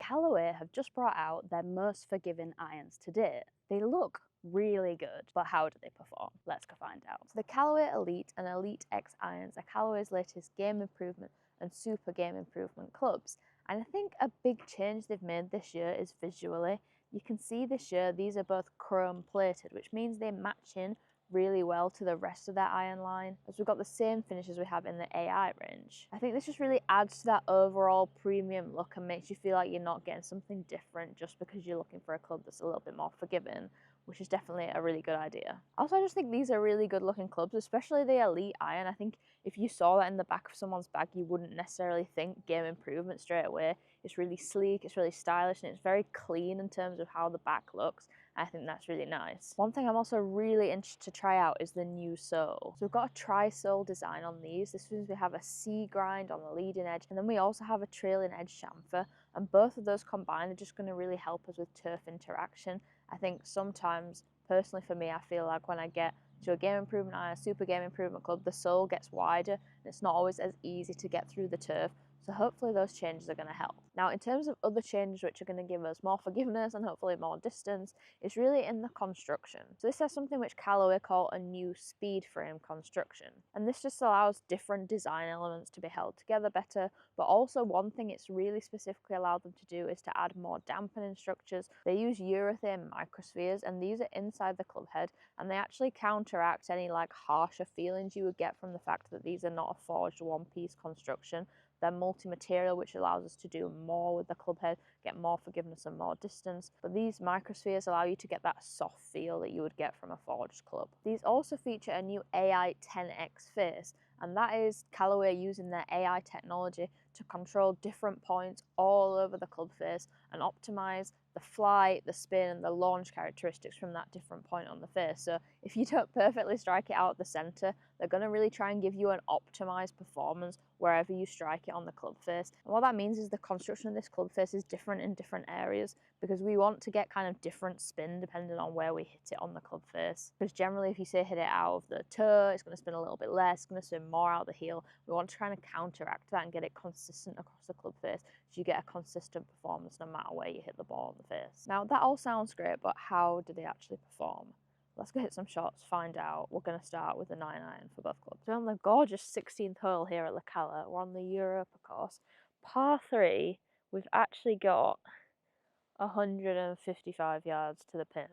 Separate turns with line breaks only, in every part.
Callaway have just brought out their most forgiving irons to date. They look really good, but how do they perform? Let's go find out. So the Callaway Elyte and Elyte X irons are Callaway's latest game improvement and super game improvement clubs. And I think a big change they've made this year is visually. You can see this year these are both chrome plated, which means they match in really well to the rest of their iron line, as we've got the same finishes we have in the AI range. I think this just really adds to that overall premium look and makes you feel like you're not getting something different just because you're looking for a club that's a little bit more forgiving, which is definitely a really good idea. Also, I just think these are really good looking clubs, especially the Elyte Iron. I think if you saw that in the back of someone's bag, you wouldn't necessarily think game improvement straight away. It's really sleek, it's really stylish, and it's very clean in terms of how the back looks. I think that's really nice. One thing I'm also really interested to try out is the new sole. So we've got a tri-sole design on these. This means we have a C grind on the leading edge, and then we also have a trailing edge chamfer, and both of those combined are just going to really help us with turf interaction. I think sometimes, personally for me, I feel like when I get to a game improvement iron, super game improvement club, the sole gets wider and it's not always as easy to get through the turf. So hopefully those changes are going to help. Now, in terms of other changes which are going to give us more forgiveness and hopefully more distance, it's really in the construction. So this is something which Callaway call a new speed frame construction. And this just allows different design elements to be held together better, but also one thing it's really specifically allowed them to do is to add more dampening structures. They use urethane microspheres, and these are inside the club head, and they actually counteract any like harsher feelings you would get from the fact that these are not a forged one-piece construction. They're multi-material, which allows us to do more with the club head, get more forgiveness and more distance. But these microspheres allow you to get that soft feel that you would get from a forged club. These also feature a new AI 10X face, and that is Callaway using their AI technology to control different points all over the club face and optimize the flight, the spin, and the launch characteristics from that different point on the face. So if you don't perfectly strike it out the center, they're going to really try and give you an optimized performance wherever you strike it on the club face. And what that means is the construction of this club face is different in different areas, because we want to get kind of different spin depending on where we hit it on the club face. Because generally if you say hit it out of the toe, it's going to spin a little bit less, it's going to spin more out the heel. We want to try and counteract that and get it consistent across the club face so you get a consistent performance no matter where you hit the ball on the face. Now that all sounds great, but how do they actually perform? Let's go hit some shots, find out. We're going to start with a 9-iron for both clubs. We're on the gorgeous 16th hole here at La Cala. We're on the Europa course. Par 3, we've actually got 155 yards to the pin.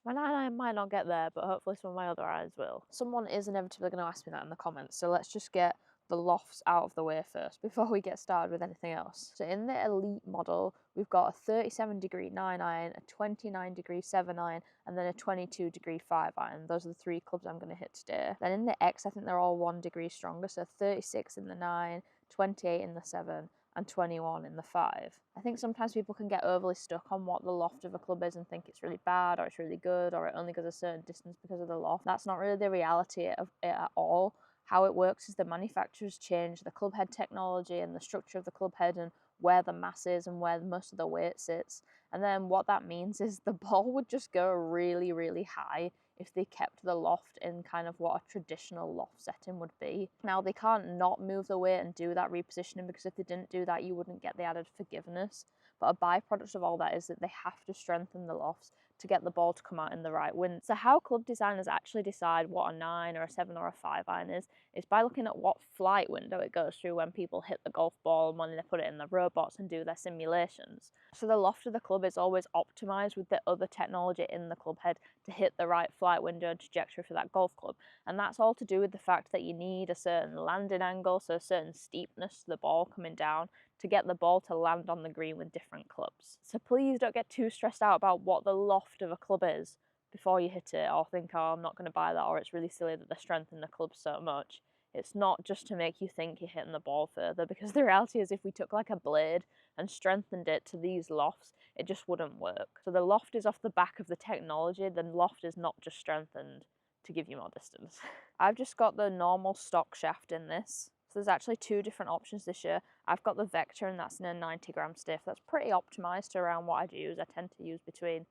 My 9-iron might not get there, but hopefully some of my other irons will. Someone is inevitably going to ask me that in the comments, so let's just get the lofts out of the way first before we get started with anything else. So in the Elyte model, we've got a 37-degree 9-iron, a 29-degree 7-iron, and then a 22-degree 5-iron. Those are the 3 clubs I'm going to hit today. Then in the X, I think they're all 1 degree stronger, so 36 in the 9, 28 in the 7, and 21 in the 5. I think sometimes people can get overly stuck on what the loft of a club is and think it's really bad or it's really good or it only goes a certain distance because of the loft. That's not really the reality of it at all. How it works is the manufacturers change the club head technology and the structure of the club head and where the mass is and where most of the weight sits. And then what that means is the ball would just go really, really high if they kept the loft in kind of what a traditional loft setting would be. Now, they can't not move the weight and do that repositioning, because if they didn't do that, you wouldn't get the added forgiveness. But a byproduct of all that is that they have to strengthen the lofts to get the ball to come out in the right wind. So how club designers actually decide what a 9 or a 7 or a 5-iron is by looking at what flight window it goes through when people hit the golf ball and when they put it in the robots and do their simulations. So the loft of the club is always optimized with the other technology in the club head to hit the right flight window and trajectory for that golf club. And that's all to do with the fact that you need a certain landing angle, so a certain steepness to the ball coming down, to get the ball to land on the green with different clubs. So please don't get too stressed out about what the loft of a club is before you hit it, or think, oh, I'm not going to buy that, or it's really silly that they're strengthening the club so much. It's not just to make you think you're hitting the ball further, because the reality is if we took like a blade and strengthened it to these lofts, it just wouldn't work. So the loft is off the back of the technology. The loft is not just strengthened to give you more distance. I've just got the normal stock shaft in this. So there's actually 2 different options this year. I've got the Vector, and that's in a 90-gram stiff. That's pretty optimized to around what I'd use. I tend to use between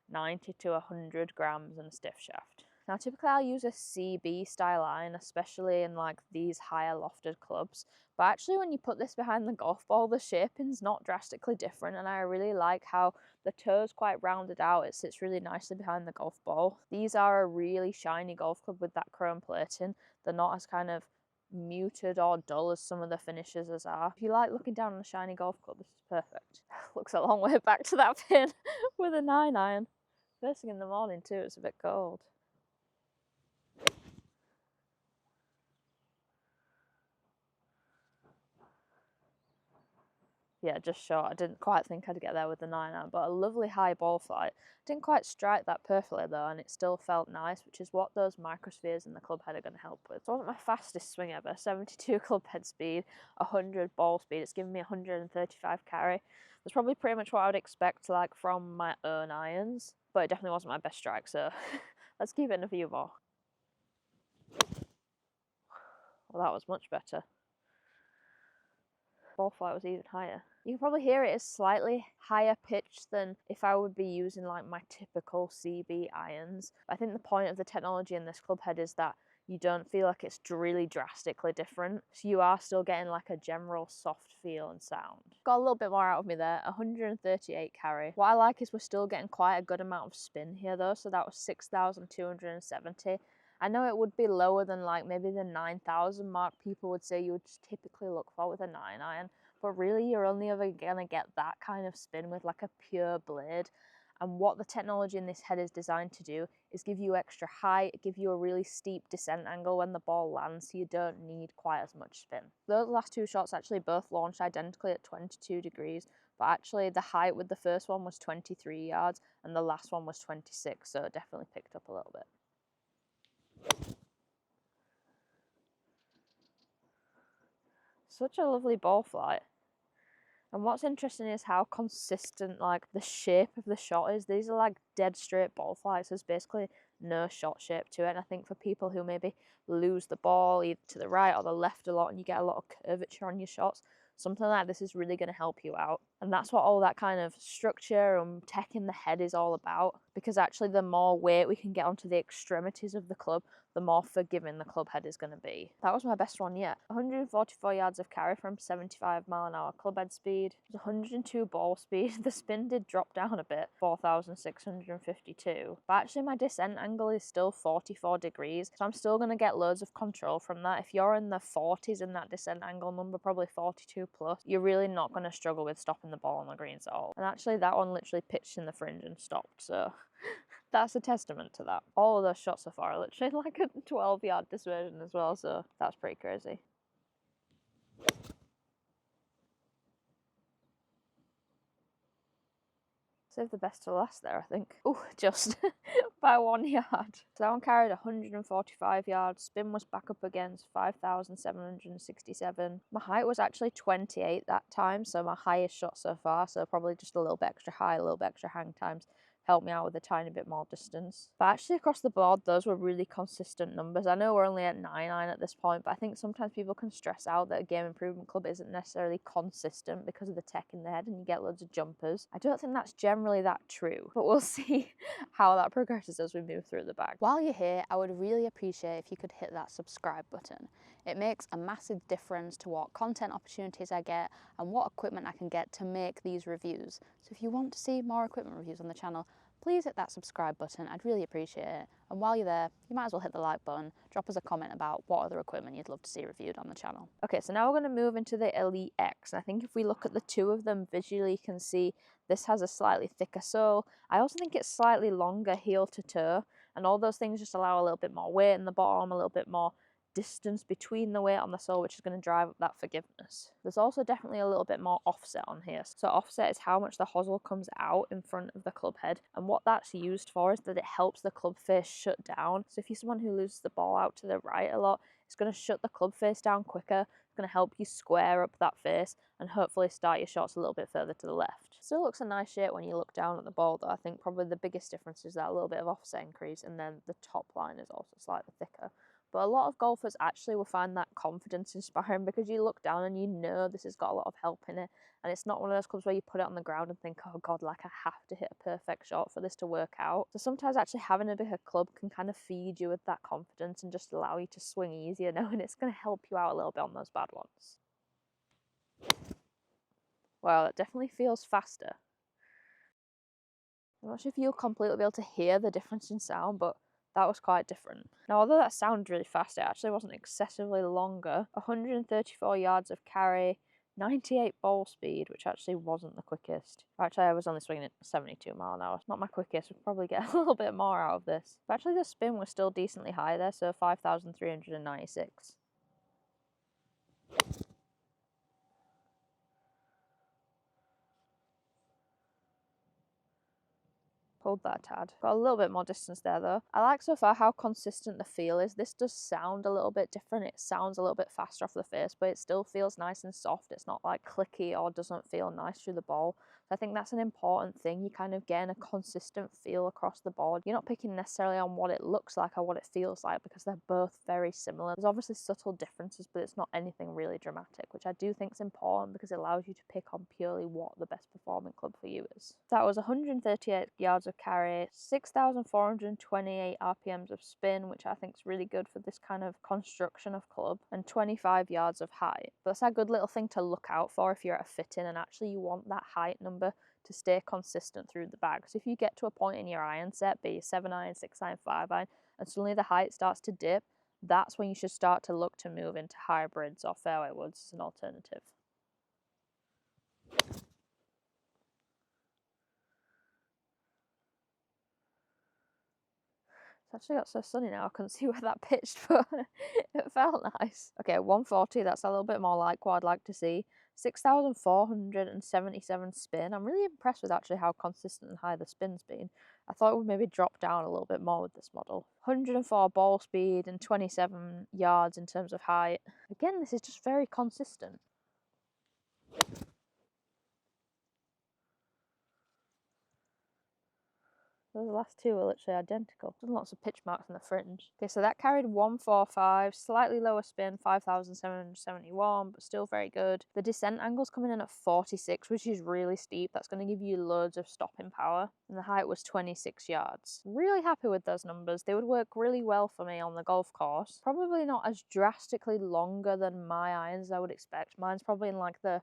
90 to 100 grams in a stiff shaft. Now typically I'll use a CB style iron, especially in like these higher lofted clubs. But actually when you put this behind the golf ball, the shaping's not drastically different, and I really like how the toe's quite rounded out. It sits really nicely behind the golf ball. These are a really shiny golf club with that chrome plating. They're not as kind of muted or dull as some of the finishes are. If you like looking down on a shiny golf club, this is perfect. Looks a long way back to that pin with a 9-iron. First thing in the morning too, it's a bit cold. Yeah, just short. I didn't quite think I'd get there with the 9-iron, but a lovely high ball flight. Didn't quite strike that perfectly though, and it still felt nice, which is what those microspheres in the club head are going to help with. It wasn't my fastest swing ever, 72 club head speed, 100 ball speed. It's given me 135 carry. That's probably pretty much what I would expect like from my own irons, but it definitely wasn't my best strike, so let's give it in a few more. Well, that was much better. Ball flight was even higher. You can probably hear it is slightly higher pitched than if I would be using like my typical CB irons. I think the point of the technology in this club head is that you don't feel like it's really drastically different. So you are still getting like a general soft feel and sound. Got a little bit more out of me there, 138 carry. What I like is we're still getting quite a good amount of spin here though, so that was 6,270. I know it would be lower than like maybe the 9,000 mark people would say you would typically look for with a 9-iron, but really you're only ever gonna get that kind of spin with like a pure blade. And what the technology in this head is designed to do is give you extra height, give you a really steep descent angle when the ball lands, so you don't need quite as much spin. Those last two shots actually both launched identically at 22 degrees, but actually the height with the first one was 23 yards and the last one was 26, so it definitely picked up a little bit. Such a lovely ball flight. And what's interesting is how consistent like the shape of the shot is. These are like dead straight ball flights. There's basically no shot shape to it. And I think for people who maybe lose the ball either to the right or the left a lot and you get a lot of curvature on your shots, something like this is really going to help you out. And that's what all that kind of structure and tech in the head is all about, because actually the more weight we can get onto the extremities of the club, the more forgiving the club head is going to be. That was my best one yet. 144 yards of carry from 75-mile-an-hour club head speed. 102 ball speed. The spin did drop down a bit, 4,652. But actually my descent angle is still 44 degrees, so I'm still going to get loads of control from that. If you're in the 40s in that descent angle number, probably 42 plus, you're really not going to struggle with stopping the ball on the greens at all. And actually that one literally pitched in the fringe and stopped, so that's a testament to that. All of those shots so far are literally like a 12-yard dispersion as well, so that's pretty crazy. Save the best to last there, I think. Oh, just by 1 yard. So that one carried 145 yards. Spin was back up against 5,767. My height was actually 28 that time, so my highest shot so far, so probably just a little bit extra high, a little bit extra hang times. Helped me out with a tiny bit more distance. But actually across the board, those were really consistent numbers. I know we're only at 9-iron at this point, but I think sometimes people can stress out that a game improvement club isn't necessarily consistent because of the tech in the head and you get loads of jumpers. I don't think that's generally that true, but we'll see how that progresses as we move through the bag. While you're here, I would really appreciate if you could hit that subscribe button. It makes a massive difference to what content opportunities I get and what equipment I can get to make these reviews. So if you want to see more equipment reviews on the channel, please hit that subscribe button. I'd really appreciate it. And while you're there, you might as well hit the like button. Drop us a comment about what other equipment you'd love to see reviewed on the channel. Okay, so now we're going to move into the Elyte X. And I think if we look at the two of them visually, you can see this has a slightly thicker sole. I also think it's slightly longer heel to toe. And all those things just allow a little bit more weight in the bottom, a little bit more distance between the weight on the sole, which is going to drive up that forgiveness. There's also definitely a little bit more offset on here. So offset is how much the hosel comes out in front of the club head, and what that's used for is that it helps the club face shut down. So if you're someone who loses the ball out to the right a lot, it's going to shut the club face down quicker. It's going to help you square up that face and hopefully start your shots a little bit further to the left. Still looks a nice shape when you look down at the ball though. I think probably the biggest difference is that little bit of offset increase, and then the top line is also slightly thicker. But a lot of golfers actually will find that confidence inspiring because you look down and you know this has got a lot of help in it. And it's not one of those clubs where you put it on the ground and think, oh God, like I have to hit a perfect shot for this to work out. So sometimes actually having a bigger club can kind of feed you with that confidence and just allow you to swing easier, knowing it's going to help you out a little bit on those bad ones. Wow, it definitely feels faster. I'm not sure if you'll completely be able to hear the difference in sound, but that was quite different. Now, although that sounded really fast, it actually wasn't excessively longer. 134 yards of carry, 98 ball speed, which actually wasn't the quickest. Actually, I was only swinging at 72 mile an hour. It's not my quickest. We'd probably get a little bit more out of this. But actually, the spin was still decently high there, so 5,396. Pulled that a tad. Got a little bit more distance there though. I like so far how consistent the feel is. This does sound a little bit different. It sounds a little bit faster off the face, but it still feels nice and soft. It's not like clicky or doesn't feel nice through the ball. So I think that's an important thing. You kind of getting a consistent feel across the board. You're not picking necessarily on what it looks like or what it feels like because they're both very similar. There's obviously subtle differences, but it's not anything really dramatic, which I do think is important because it allows you to pick on purely what the best performing club for you is. That was 138 yards of carry, 6,428 RPMs of spin, which I think is really good for this kind of construction of club, and 25 yards of height. But that's a good little thing to look out for if you're at a fit-in and actually you want that height number to stay consistent through the bag. So if you get to a point in your iron set, be it 7 iron, 6 iron, 5 iron, and suddenly the height starts to dip, that's when you should start to look to move into hybrids or fairway woods as an alternative. It's actually got so sunny now, I couldn't see where that pitched, but it felt nice. Okay, 140, that's a little bit more like what I'd like to see. 6,477 spin. I'm really impressed with actually how consistent and high the spin's been. I thought it would maybe drop down a little bit more with this model. 104 ball speed and 27 yards in terms of height. Again, this is just very consistent. Those last two are literally identical. There's lots of pitch marks on the fringe. Okay, so that carried 145, slightly lower spin, 5,771, but still very good. The descent angle's coming in at 46, which is really steep. That's going to give you loads of stopping power. And the height was 26 yards. Really happy with those numbers. They would work really well for me on the golf course. Probably not as drastically longer than my irons as I would expect. Mine's probably in like the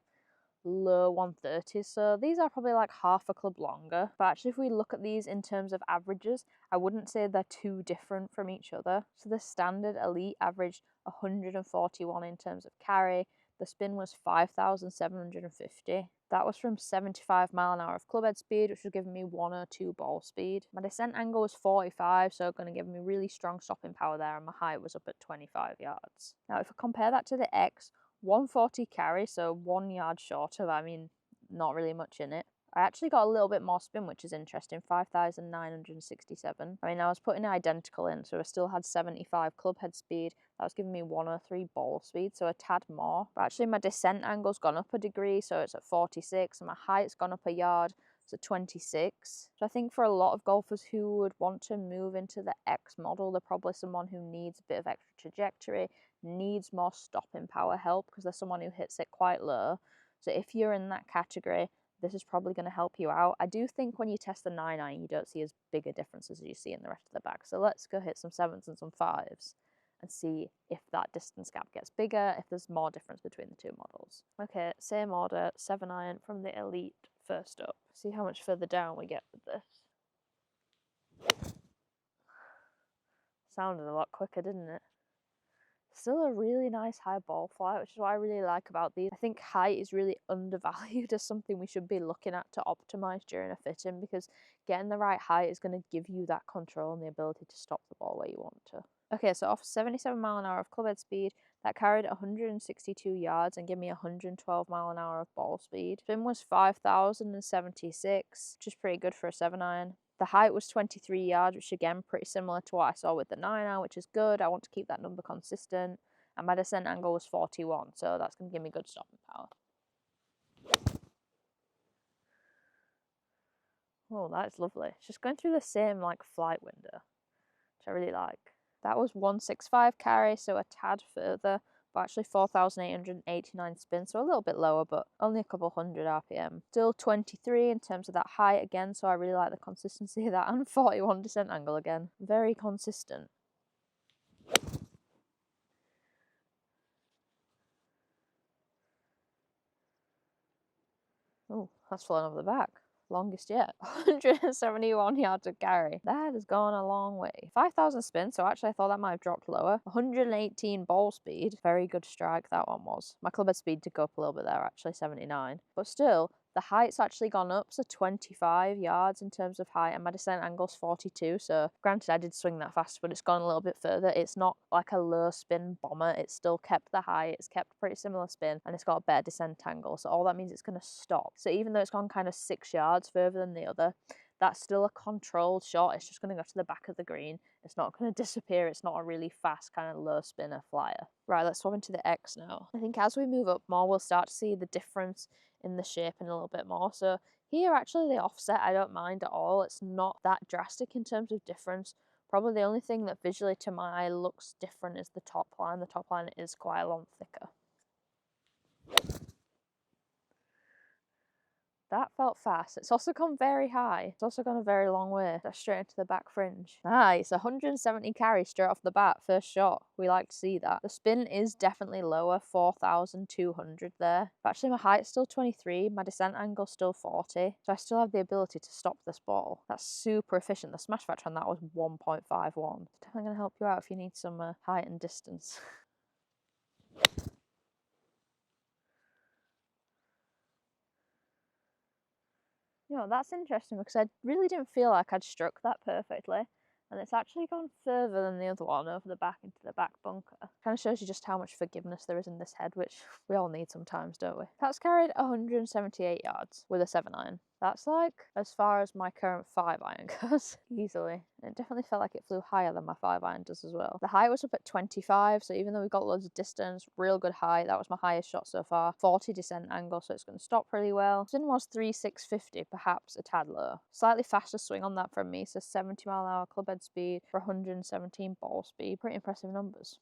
low 130s, so these are probably like half a club longer. But actually if we look at these in terms of averages, I wouldn't say they're too different from each other. So the standard Elite averaged 141 in terms of carry. The spin was 5,750. That was from 75 mile an hour of club head speed, which was giving me 102 ball speed. My descent angle was 45, so going to give me really strong stopping power there, and my height was up at 25 yards. Now if I compare that to the X, 140 carry, so 1 yard shorter, I mean, not really much in it. I actually got a little bit more spin, which is interesting, 5,967. I mean, I was putting identical in, so I still had 75 club head speed. That was giving me 103 ball speed, so a tad more. But actually my descent angle's gone up a degree, so it's at 46, and my height's gone up a yard, so 26. So I think for a lot of golfers who would want to move into the X model, they're probably someone who needs a bit of extra trajectory, needs more stopping power help because there's someone who hits it quite low. So if you're in that category, this is probably going to help you out. I do think when you test the 9 iron, you don't see as big a differences as you see in the rest of the bag. So let's go hit some 7s and some 5s and see if that distance gap gets bigger, if there's more difference between the two models. Okay, same order, 7 iron from the Elite first up. See how much further down we get with this. Sounded a lot quicker, didn't it? Still a really nice high ball flight, which is what I really like about these. I think height is really undervalued as something we should be looking at to optimize during a fit-in, because getting the right height is going to give you that control and the ability to stop the ball where you want to. Okay, so off 77 mile an hour of club head speed, that carried 162 yards and gave me 112 mile an hour of ball speed. Spin was 5,076, which is pretty good for a 7 iron. The height was 23 yards, which again, pretty similar to what I saw with the 9 iron, which is good. I want to keep that number consistent. And my descent angle was 41, so that's going to give me good stopping power. Oh, that's lovely. It's just going through the same like flight window, which I really like. That was 165 carry, so a tad further, but actually 4,889 spin, so a little bit lower, but only a couple hundred RPM. Still 23 in terms of that height again, so I really like the consistency of that, and 41 descent angle again. Very consistent. Oh, that's fallen over the back. Longest yet. 171 yards of carry. That has gone a long way. 5,000 spin, so actually I thought that might have dropped lower. 118 ball speed. Very good strike that one was. My club head speed did go up a little bit there, actually 79. But still, the height's actually gone up, so 25 yards in terms of height, and my descent angle's 42, so granted I did swing that fast, but it's gone a little bit further. It's not like a low spin bomber, it's still kept the height, it's kept a pretty similar spin, and it's got a better descent angle, so all that means it's going to stop. So even though it's gone kind of 6 yards further than the other, that's still a controlled shot. It's just going to go to the back of the green. It's not going to disappear. It's not a really fast kind of low spinner flyer. Right, let's swap into the X now. I think as we move up more, we'll start to see the difference in the shaping a little bit more. So here, actually, the offset I don't mind at all. It's not that drastic in terms of difference. Probably the only thing that visually to my eye looks different is the top line. The top line is quite a lot thicker. That felt fast. It's also gone very high. It's also gone a very long way. That's straight into the back fringe. Nice, 170 carry straight off the bat, first shot. We like to see that. The spin is definitely lower, 4,200 there. But actually my height's still 23, my descent angle's still 40, so I still have the ability to stop this ball. That's super efficient. The smash factor on that was 1.51. It's definitely going to help you out if you need some height and distance. You know, that's interesting because I really didn't feel like I'd struck that perfectly. And it's actually gone further than the other one, over the back into the back bunker. Kind of shows you just how much forgiveness there is in this head, which we all need sometimes, don't we? That's carried 178 yards with a 7-iron. That's like as far as my current 5-iron goes, easily. It definitely felt like it flew higher than my 5-iron does as well. The height was up at 25, so even though we got loads of distance, real good height. That was my highest shot so far. 40 descent angle, so it's going to stop pretty well. Spin was 3,650, perhaps a tad low. Slightly faster swing on that from me, so 70 mile an hour club head speed for 117 ball speed. Pretty impressive numbers.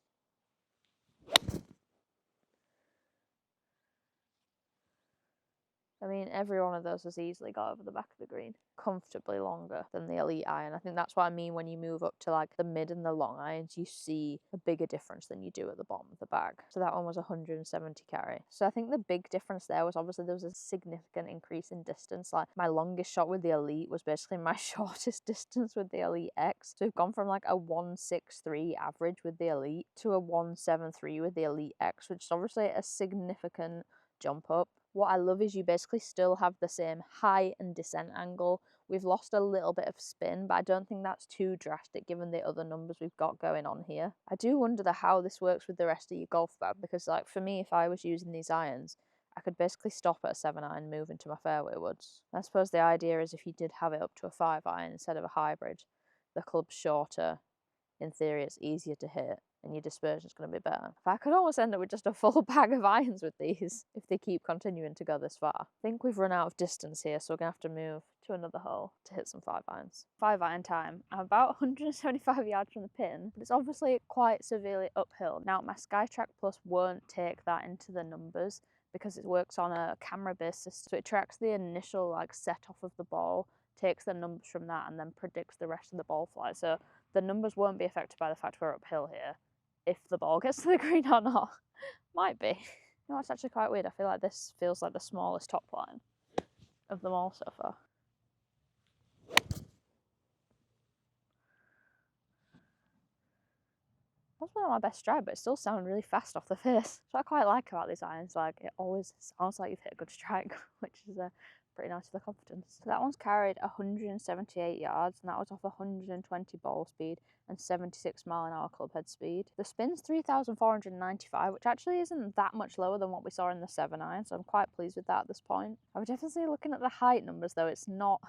I mean, every one of those has easily got over the back of the green. Comfortably longer than the Elyte iron. I think that's what I mean when you move up to like the mid and the long irons, you see a bigger difference than you do at the bottom of the bag. So that one was 170 carry. So I think the big difference there was obviously there was a significant increase in distance. Like my longest shot with the Elyte was basically my shortest distance with the Elyte X. So we've gone from like a 163 average with the Elyte to a 173 with the Elyte X, which is obviously a significant jump up. What I love is you basically still have the same height and descent angle. We've lost a little bit of spin, but I don't think that's too drastic given the other numbers we've got going on here. I do wonder how this works with the rest of your golf bag, because like for me, if I was using these irons, I could basically stop at a 7-iron and move into my fairway woods. I suppose the idea is if you did have it up to a 5-iron instead of a hybrid, the club's shorter, in theory it's easier to hit, and your dispersion's going to be better. If I could almost end up with just a full bag of irons with these, if they keep continuing to go this far. I think we've run out of distance here, so we're going to have to move to another hole to hit some 5-irons. 5-iron time. I'm about 175 yards from the pin, but it's obviously quite severely uphill. Now, my Skytrack Plus won't take that into the numbers because it works on a camera-based system, so it tracks the initial like set off of the ball, takes the numbers from that, and then predicts the rest of the ball flight. So the numbers won't be affected by the fact we're uphill here. If the ball gets to the green or not, might be. No, it's actually quite weird. I feel like this feels like the smallest top line of them all so far. That's one of my best stride, but it still sounds really fast off the face. So I quite like about these irons, like it always sounds like you've hit a good strike, which is pretty nice for the confidence. So that one's carried 178 yards, and that was off 120 ball speed and 76 mile an hour club head speed. The spin's 3,495, which actually isn't that much lower than what we saw in the 7-iron, so I'm quite pleased with that at this point. I would definitely say looking at the height numbers though, it's not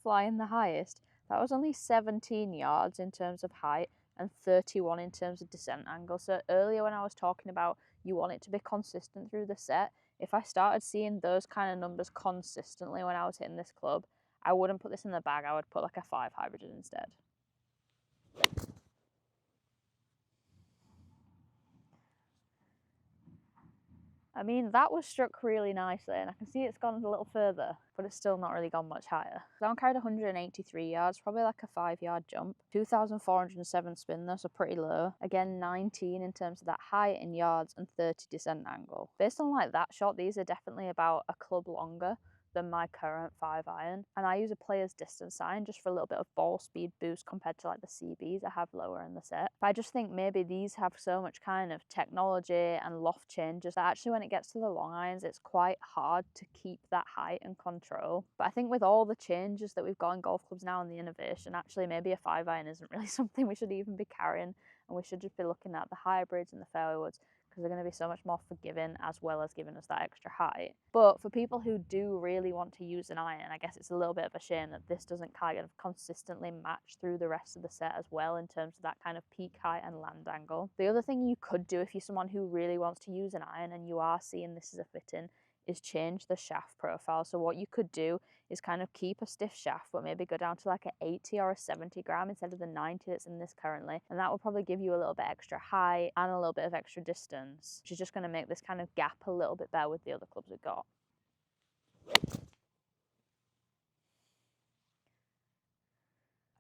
flying the highest. That was only 17 yards in terms of height and 31 in terms of descent angle. So earlier when I was talking about you want it to be consistent through the set, if I started seeing those kind of numbers consistently when I was hitting this club, I wouldn't put this in the bag, I would put like a 5 hybrid instead. I mean, that was struck really nicely, and I can see it's gone a little further, but it's still not really gone much higher. That one carried 183 yards, probably like a 5-yard jump. 2,407 spin though, so pretty low. Again, 19 in terms of that height in yards and 30 descent angle. Based on like that shot, these are definitely about a club longer than my current 5-iron, and I use a player's distance iron just for a little bit of ball speed boost compared to like the CBs I have lower in the set. But I just think maybe these have so much kind of technology and loft changes that actually when it gets to the long irons it's quite hard to keep that height and control. But I think with all the changes that we've got in golf clubs now and the innovation, actually maybe a 5-iron isn't really something we should even be carrying, and we should just be looking at the hybrids and the fairway woods, because they're going to be so much more forgiving as well as giving us that extra height. But for people who do really want to use an iron, I guess it's a little bit of a shame that this doesn't kind of consistently match through the rest of the set as well in terms of that kind of peak height and land angle. The other thing you could do if you're someone who really wants to use an iron and you are seeing this as a fit-in is change the shaft profile. So what you could do is kind of keep a stiff shaft, but maybe go down to like an 80 or a 70 gram instead of the 90 that's in this currently. And that will probably give you a little bit extra height and a little bit of extra distance, which is just going to make this kind of gap a little bit better with the other clubs we've got.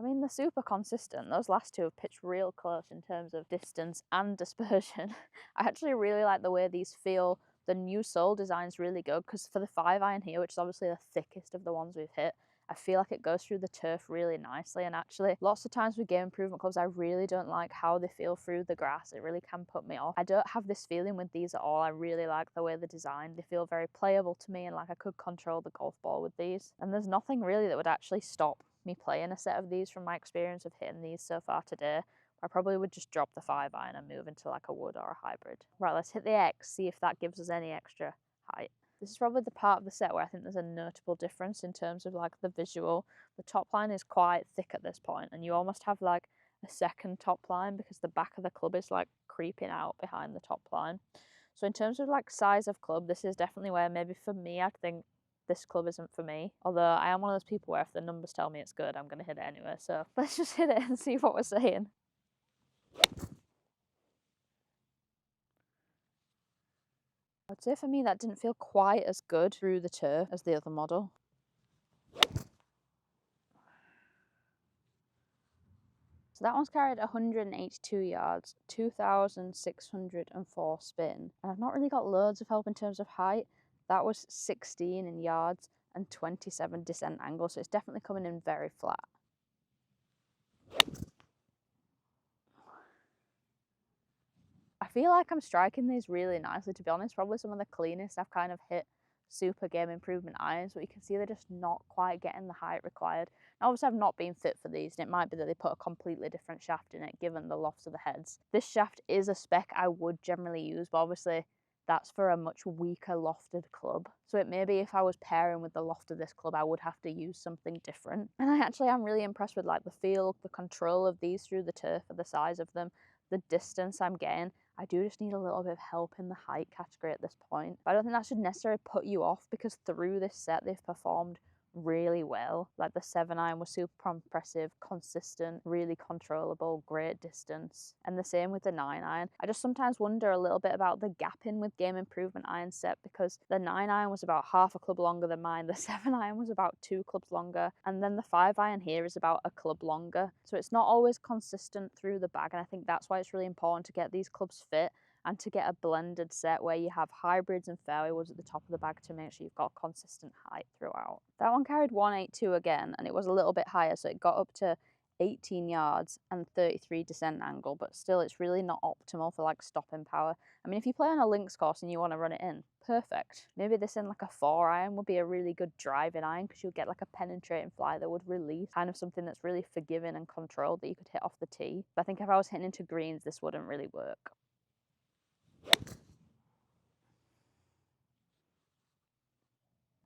I mean, they're super consistent. Those last two have pitched real close in terms of distance and dispersion. I actually really like the way these feel. The new sole design's really good because for the 5-iron here, which is obviously the thickest of the ones we've hit, I feel like it goes through the turf really nicely. And actually, lots of times with game improvement clubs, I really don't like how they feel through the grass. It really can put me off. I don't have this feeling with these at all. I really like the way they're designed. They feel very playable to me and like I could control the golf ball with these. And there's nothing really that would actually stop me playing a set of these from my experience of hitting these so far today. I probably would just drop the 5-iron and move into like a wood or a hybrid. Right, let's hit the X, see if that gives us any extra height. This is probably the part of the set where I think there's a notable difference in terms of like the visual. The top line is quite thick at this point, and you almost have like a second top line because the back of the club is like creeping out behind the top line. So in terms of like size of club, this is definitely where maybe for me, I'd think this club isn't for me. Although I am one of those people where if the numbers tell me it's good, I'm going to hit it anyway. So let's just hit it and see what we're saying. I'd say for me that didn't feel quite as good through the turf as the other model. So that one's carried 182 yards, 2,604 spin. And I've not really got loads of help in terms of height. That was 16 in yards and 27 descent angle, so it's definitely coming in very flat. I feel like I'm striking these really nicely, to be honest. Probably some of the cleanest I've kind of hit super game improvement irons, but you can see they're just not quite getting the height required. Now, obviously, I've not been fit for these, and it might be that they put a completely different shaft in it, given the lofts of the heads. This shaft is a spec I would generally use, but obviously that's for a much weaker lofted club. So it may be if I was pairing with the loft of this club, I would have to use something different. And I actually am really impressed with like the feel, the control of these through the turf, for the size of them, the distance I'm getting. I do just need a little bit of help in the height category at this point. But I don't think that should necessarily put you off, because through this set they've performed really well. Like the 7-iron was super impressive, consistent, really controllable, great distance. And the same with the 9-iron. I just sometimes wonder a little bit about the gapping with game improvement iron set, because the 9-iron was about half a club longer than mine, the 7-iron was about 2 clubs longer, and then the 5-iron here is about a club longer. So it's not always consistent through the bag, and I think that's why it's really important to get these clubs fit and to get a blended set where you have hybrids and fairway woods at the top of the bag to make sure you've got consistent height throughout. That one carried 182 again, and it was a little bit higher, so it got up to 18 yards and 33 descent angle, but still it's really not optimal for like stopping power. I mean, if you play on a links course and you want to run it in, perfect. Maybe this in like a 4-iron would be a really good driving iron, because you'll get like a penetrating fly that would release, kind of something that's really forgiving and controlled that you could hit off the tee. But I think if I was hitting into greens, this wouldn't really work.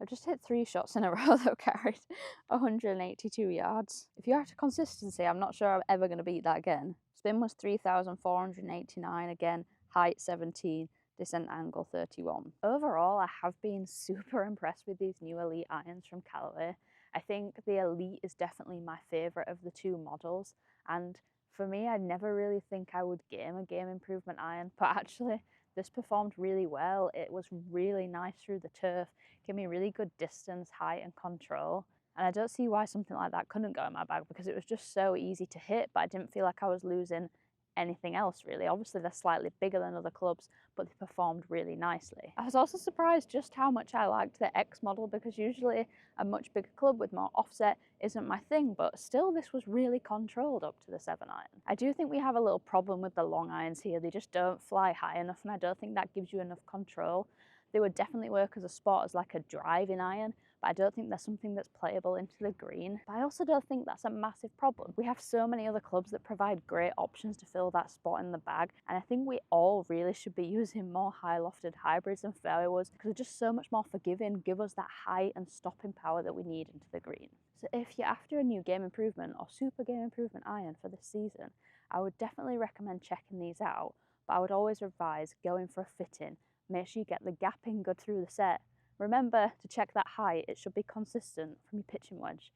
I've just hit 3 shots in a row that carried 182 yards. If you're after consistency, I'm not sure I'm ever going to beat that again. Spin was 3,489 again, height 17, descent angle 31. Overall, I have been super impressed with these new Elyte irons from Callaway. I think the Elyte is definitely my favourite of the 2 models, and for me, I never really think I would game a game improvement iron, but actually this performed really well. It was really nice through the turf, gave me really good distance, height and control. And I don't see why something like that couldn't go in my bag, because it was just so easy to hit, but I didn't feel like I was losing anything else really. Obviously they're slightly bigger than other clubs, but they performed really nicely. I was also surprised just how much I liked the X model, because usually a much bigger club with more offset isn't my thing, but still this was really controlled up to the 7-iron. I do think we have a little problem with the long irons here. They just don't fly high enough, and I don't think that gives you enough control. They would definitely work as a spot as like a driving iron, but I don't think there's something that's playable into the green. But I also don't think that's a massive problem. We have so many other clubs that provide great options to fill that spot in the bag, and I think we all really should be using more high lofted hybrids and fairway woods, because they're just so much more forgiving, give us that height and stopping power that we need into the green. So if you're after a new game improvement or super game improvement iron for this season, I would definitely recommend checking these out, but I would always advise going for a fitting. Make sure you get the gapping good through the set. Remember to check that height, it should be consistent from your pitching wedge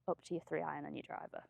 up to your 3-iron and your driver.